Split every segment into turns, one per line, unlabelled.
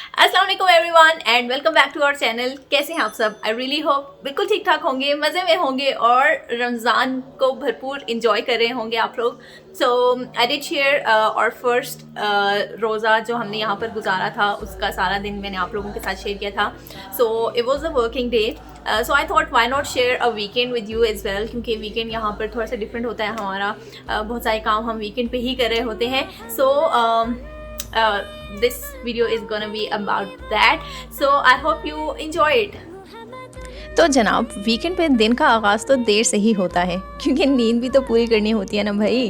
अस्सलाम वालेकुम everyone and welcome back to our channel. कैसे हैं आप सब? आई रियली होप बिल्कुल ठीक ठाक होंगे, मज़े में होंगे और रमज़ान को भरपूर इंजॉय कर रहे होंगे आप लोग। सो आई डिड शेयर और फर्स्ट रोज़ा जो हमने यहाँ पर गुजारा था उसका सारा दिन मैंने आप लोगों के साथ शेयर किया था। So it was a working day, so I thought why not share a weekend with you as well, क्योंकि वीकेंड यहाँ पर थोड़ा सा डिफरेंट होता है हमारा। बहुत सारे काम हम वीकेंड पे ही कर रहे होते हैं। सो this video is gonna be about that, so I hope you enjoy it.
तो जनाब, वीकेंड पे दिन का आगाज़ तो देर से ही होता है क्योंकि नींद भी तो पूरी करनी होती है ना भाई।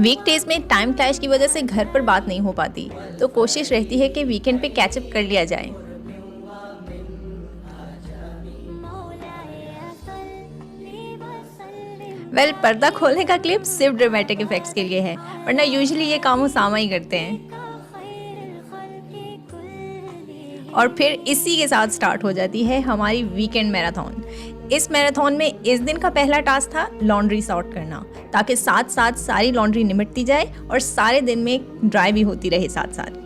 वीकडेज में टाइम क्लैश की वजह से घर पर बात नहीं हो पाती, तो कोशिश रहती है कि वीकेंड पे कैचअप कर लिया जाए। पर्दा खोलने का क्लिप सिर्फ ड्रामेटिक इफेक्ट्स के लिए है, वरना यूजुअली ये काम उसामा ही करते हैं। और फिर इसी के साथ स्टार्ट हो जाती है हमारी वीकेंड मैराथन। इस मैराथन में इस दिन का पहला टास्क था लॉन्ड्री सॉर्ट करना, ताकि साथ साथ सारी लॉन्ड्री निपटती जाए और सारे दिन में ड्राई भी होती रहे साथ साथ।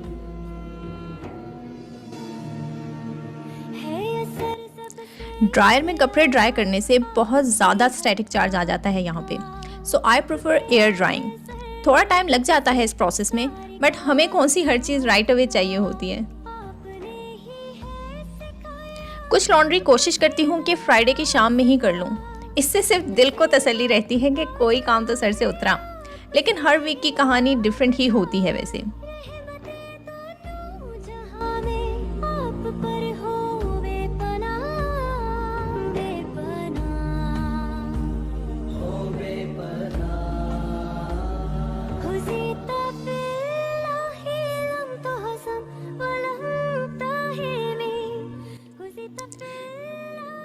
ड्रायर में कपड़े ड्राई करने से बहुत ज़्यादा स्टैटिक चार्ज आ जाता है यहाँ पे, सो आई प्रेफर एयर ड्राइंग। थोड़ा टाइम लग जाता है इस प्रोसेस में, बट हमें कौन सी हर चीज़ राइट अवे चाहिए होती है। कुछ लॉन्ड्री कोशिश करती हूँ कि फ्राइडे की शाम में ही कर लूँ, इससे सिर्फ दिल को तसल्ली रहती है कि कोई काम तो सर से उतरा। लेकिन हर वीक की कहानी डिफरेंट ही होती है वैसे।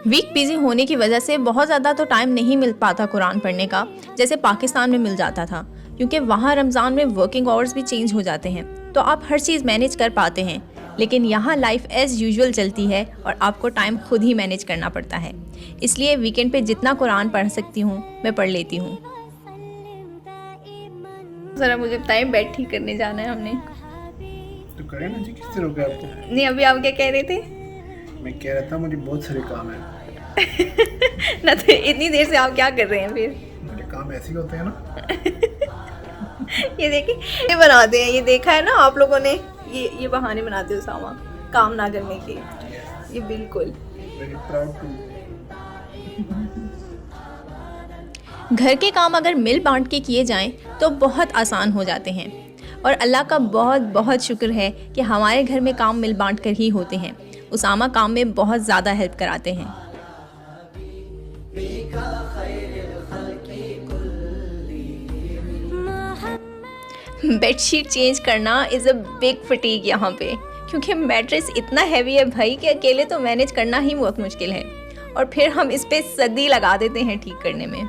वीक बिजी होने की वजह से बहुत ज़्यादा तो टाइम नहीं मिल पाता कुरान पढ़ने का, जैसे पाकिस्तान में मिल जाता था, क्योंकि वहाँ रमज़ान में वर्किंग आवर्स भी चेंज हो जाते हैं, तो आप हर चीज़ मैनेज कर पाते हैं। लेकिन यहाँ लाइफ एज़ यूजुअल चलती है और आपको टाइम खुद ही मैनेज करना पड़ता है, इसलिए वीकेंड पे जितना कुरान पढ़ सकती हूँ मैं पढ़ लेती हूँ।
ज़रा मुझे बताएं, बेड ठीक करने जाना है हमने।
तो करें ना जी, किससे रोका आपको?
नहीं, अभी आप क्या कह रहे थे?
मैं कह रहा था मुझे बहुत सारे काम है।
ना तो इतनी देर से आप क्या कर रहे हैं फिर?
मेरे काम ऐसे ही होते हैं ना।
ये देखिए, ये बनाते हैं, ये देखा है ना आप लोगों ने, ये बहाने बनाते हो सामा काम ना करने के। ये बिल्कुल
वेरी प्राउड टू।
घर के काम अगर मिल बांट के किए जाएं तो बहुत आसान हो जाते हैं, और अल्लाह का बहुत बहुत शुक्र है कि हमारे घर में काम मिल बांट कर ही होते हैं। उसामा काम में बहुत ज़्यादा हेल्प कराते हैं। बेडशीट चेंज करना इज़ अ बिग फटीग यहाँ पे, क्योंकि मैट्रेस इतना हैवी है भाई कि अकेले तो मैनेज करना ही बहुत मुश्किल है, और फिर हम इस पे सदी लगा देते हैं ठीक करने में।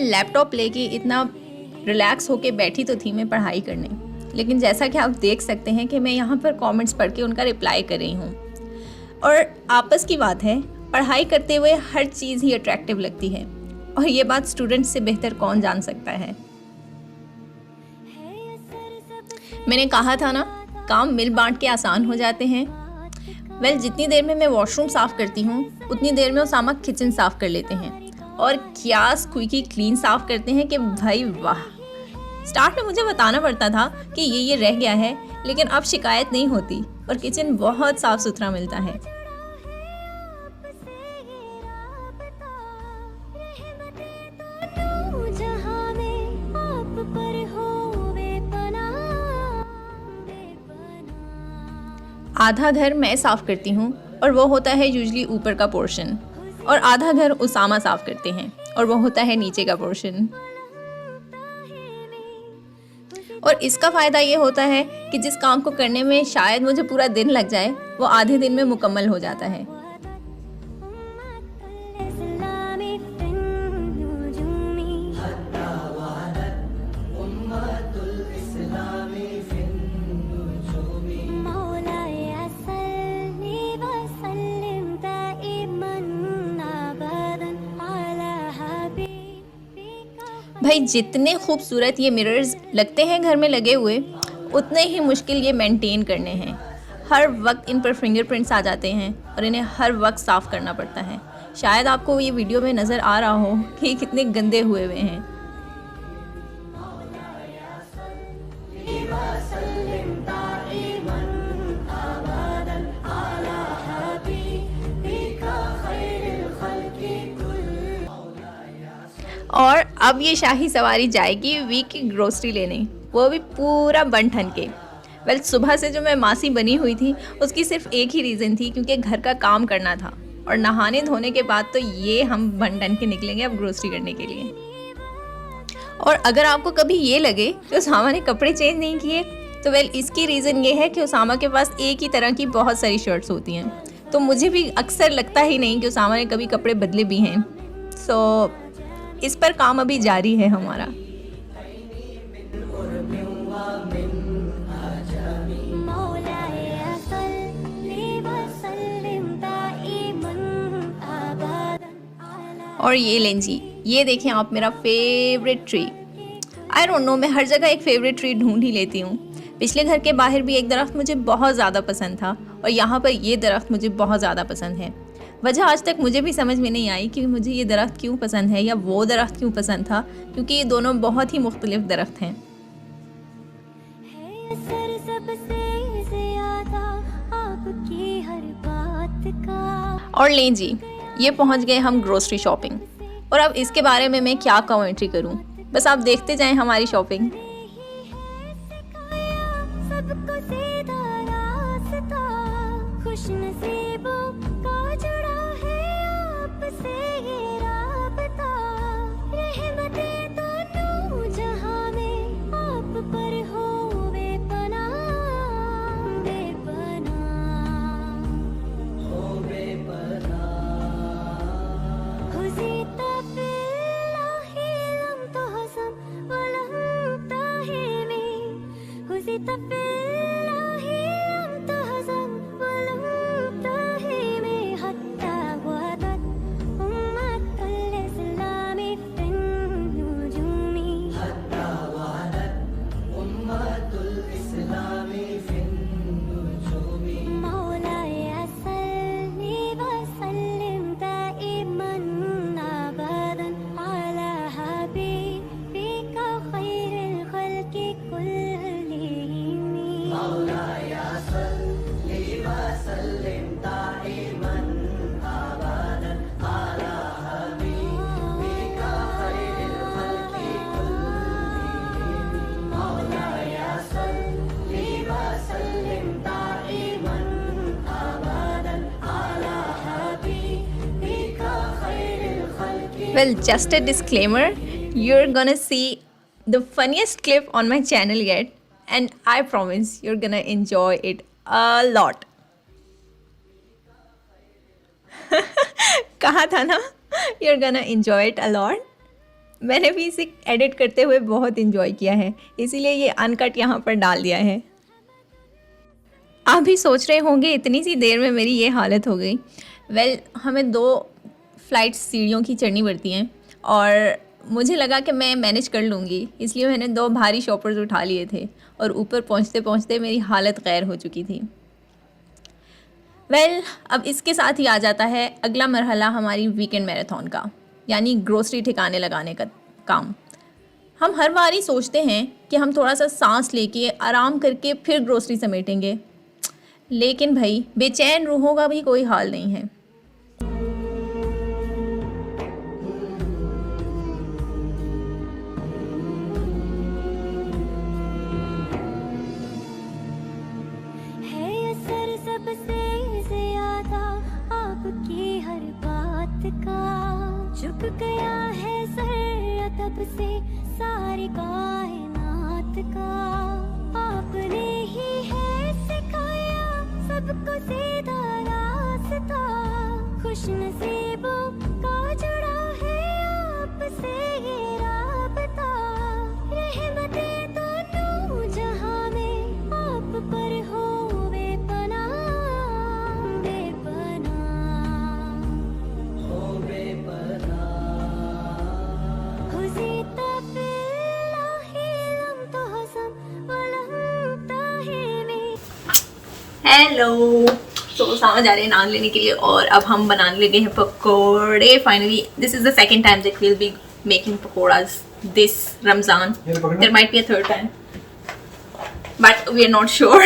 लैपटॉप लेके इतना रिलैक्स होके बैठी तो थी मैं पढ़ाई करने, लेकिन जैसा कि आप देख सकते हैं कि मैं यहाँ पर कमेंट्स पढ़ के उनका रिप्लाई कर रही हूँ। और आपस की बात है, पढ़ाई करते हुए हर चीज़ ही अट्रैक्टिव लगती है, और ये बात स्टूडेंट्स से बेहतर कौन जान सकता है। मैंने कहा था ना, काम मिल बांट के आसान हो जाते हैं। जितनी देर में मैं वॉशरूम साफ़ करती हूँ उतनी देर में उसामा किचन साफ़ कर लेते हैं, और क्या स्क्वीकी क्लीन साफ़ करते हैं कि भाई वाह। स्टार्ट में मुझे बताना पड़ता था कि ये रह गया है, लेकिन अब शिकायत नहीं होती और किचन बहुत साफ़ सुथरा मिलता है। आधा घर मैं साफ़ करती हूँ और वो होता है यूजुअली ऊपर का पोर्शन, और आधा घर उसामा साफ़ करते हैं और वो होता है नीचे का पोर्शन। और इसका फ़ायदा ये होता है कि जिस काम को करने में शायद मुझे पूरा दिन लग जाए, वो आधे दिन में मुकम्मल हो जाता है। भाई जितने खूबसूरत ये मिरर्स लगते हैं घर में लगे हुए, उतने ही मुश्किल ये मेंटेन करने हैं। हर वक्त इन पर फिंगरप्रिंट्स आ जाते हैं और इन्हें हर वक्त साफ़ करना पड़ता है। शायद आपको ये वीडियो में नज़र आ रहा हो कि ये कितने गंदे हुए हुए हैं। और अब ये शाही सवारी जाएगी वीक की ग्रोसरी लेने, वो भी पूरा बन ठन के। वेल सुबह से जो मैं मासी बनी हुई थी उसकी सिर्फ एक ही रीज़न थी, क्योंकि घर का काम करना था, और नहाने धोने के बाद तो ये हम बन ठन के निकलेंगे अब ग्रोसरी करने के लिए। और अगर आपको कभी ये लगे कि उसामा ने कपड़े चेंज नहीं किए, तो वेल इसकी रीज़न ये है कि उसामा के पास एक ही तरह की बहुत सारी शर्ट्स होती हैं, तो मुझे भी अक्सर लगता ही नहीं कि उसामा ने कभी कपड़े बदले भी हैं। सो इस पर काम अभी जारी है हमारा। और ये लें जी, ये देखें आप मेरा favourite tree. I don't know, मैं हर जगह एक फेवरेट ट्री ढूंढ ही लेती हूँ। पिछले घर के बाहर भी एक दरख्त मुझे बहुत ज़्यादा पसंद था, और यहाँ पर ये दरख्त मुझे बहुत ज़्यादा पसंद है। वजह आज तक मुझे भी समझ में नहीं आई कि मुझे ये दरख्त क्यों पसंद है या वो दरख्त क्यों पसंद था, क्योंकि ये दोनों बहुत ही मुख्तलिफ दरख्त हैं। और लें जी, ये पहुंच गए हम ग्रोसरी शॉपिंग, और अब इसके बारे में मैं क्या कमेंट्री करूं, बस आप देखते जाएं हमारी shopping. Well, just a disclaimer, you're gonna see the funniest clip on my channel yet, and I promise you're gonna enjoy it a lot. कहा था ना, you're gonna enjoy it a lot. मैंने भी इसे एडिट करते हुए बहुत enjoy किया है, इसीलिए ये अनकट यहाँ पर डाल दिया है। आप भी सोच रहे होंगे इतनी सी देर में मेरी ये हालत हो गई। वेल, हमें 2 फ्लाइट सीढ़ियों की चढ़नी पड़ती हैं, और मुझे लगा कि मैं मैनेज कर लूँगी, इसलिए मैंने 2 भारी शॉपर्स उठा लिए थे, और ऊपर पहुँचते पहुँचते मेरी हालत गैर हो चुकी थी। वेल, अब इसके साथ ही आ जाता है अगला मरहला हमारी वीकेंड मैराथन का, यानी ग्रोसरी ठिकाने लगाने का काम। हम हर बार ही सोचते हैं कि हम थोड़ा सा सांस लेके आराम करके फिर ग्रोसरी समेटेंगे, लेकिन भाई बेचैन रूहों का भी कोई हाल नहीं है।
झुक गया है सर तब से सारी कायनात का, आपने ही है सिखाया सबको सीधा रास्ता, खुश नसीबों का जुड़ा है आपसे ये राबता, रहमतें दोनों जहां में आप पर हो बेपनाह, बेपनाह हो बेपनाह, हो जीता
हेलो। तो सामा जा रहे हैं नान लेने के लिए और अब हम बनाने लगे हैं पकोड़े finally. This is the second time that we will be making pakoras this Ramzan. There might be a third time but we are not sure.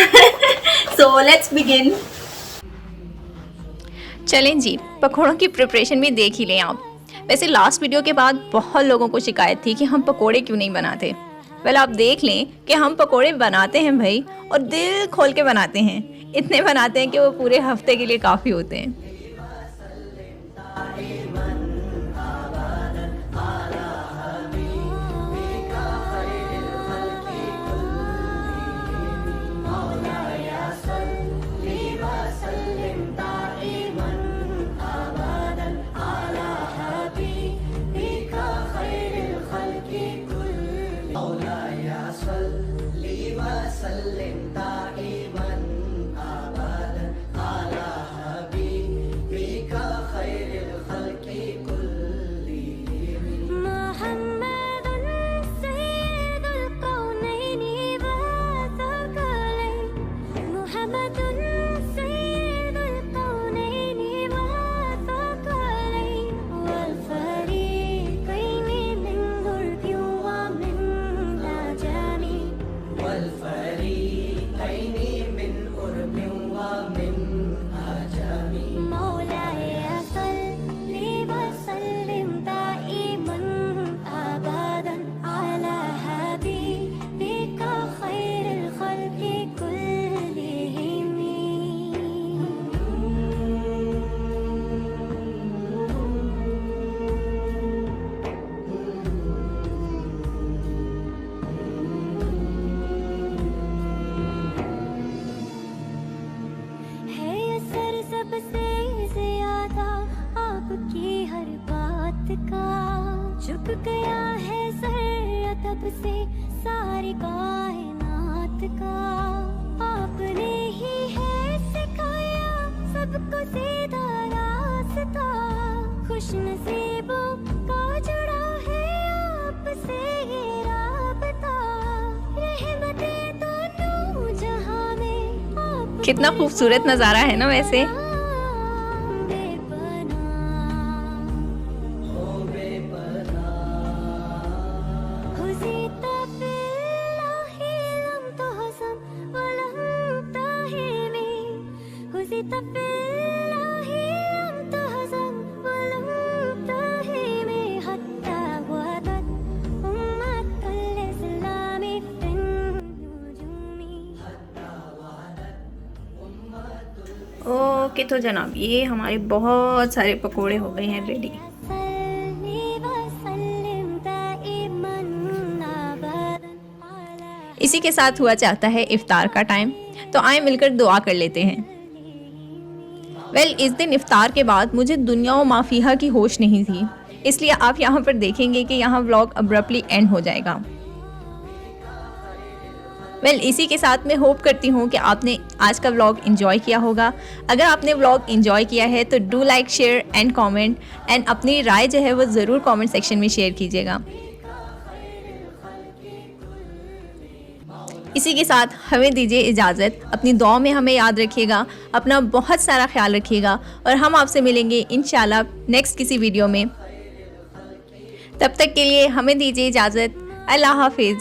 So let's begin.
चलें जी, पकोड़ों की प्रिपरेशन भी देख ही लें आप। वैसे लास्ट वीडियो के बाद बहुत लोगों को शिकायत थी कि हम पकोड़े क्यों नहीं बनाते। वेल आप देख लें कि हम पकोड़े बनाते हैं भाई, और दिल खोल के बनाते हैं। इतने बनाते हैं कि वो पूरे हफ्ते के लिए काफ़ी होते हैं।
झुक गया है सर तब से सारी कायनात का। आपने ही है सिखाया सबको सीधा रास्ता। खुश नसीबों का जुड़ा है आपसे ये राबता। रहमतें दोनों जहां में आप।
कितना खूबसूरत नज़ारा है ना वैसे। ओके तो जनाब, ये हमारे बहुत सारे पकोड़े हो गए हैं रेडी। इसी के साथ हुआ चाहता है इफ्तार का टाइम, तो आए मिलकर दुआ कर लेते हैं। वेल, इस दिन इफ्तार के बाद मुझे दुनिया व माफिया की होश नहीं थी, इसलिए आप यहाँ पर देखेंगे कि यहाँ व्लॉग अब्रप्टली एंड हो जाएगा। वेल, इसी के साथ मैं होप करती हूँ कि आपने आज का व्लॉग एंजॉय किया होगा। अगर आपने व्लॉग एंजॉय किया है तो do like, share and comment, and अपनी राय जो है वो ज़रूर कमेंट सेक्शन में शेयर कीजिएगा। इसी के साथ हमें दीजिए इजाज़त। अपनी दुआ में हमें याद रखिएगा, अपना बहुत सारा ख्याल रखिएगा, और हम आपसे मिलेंगे इंशाल्लाह नेक्स्ट किसी वीडियो में। तब तक के लिए हमें दीजिए इजाज़त। अल्लाह हाफिज़।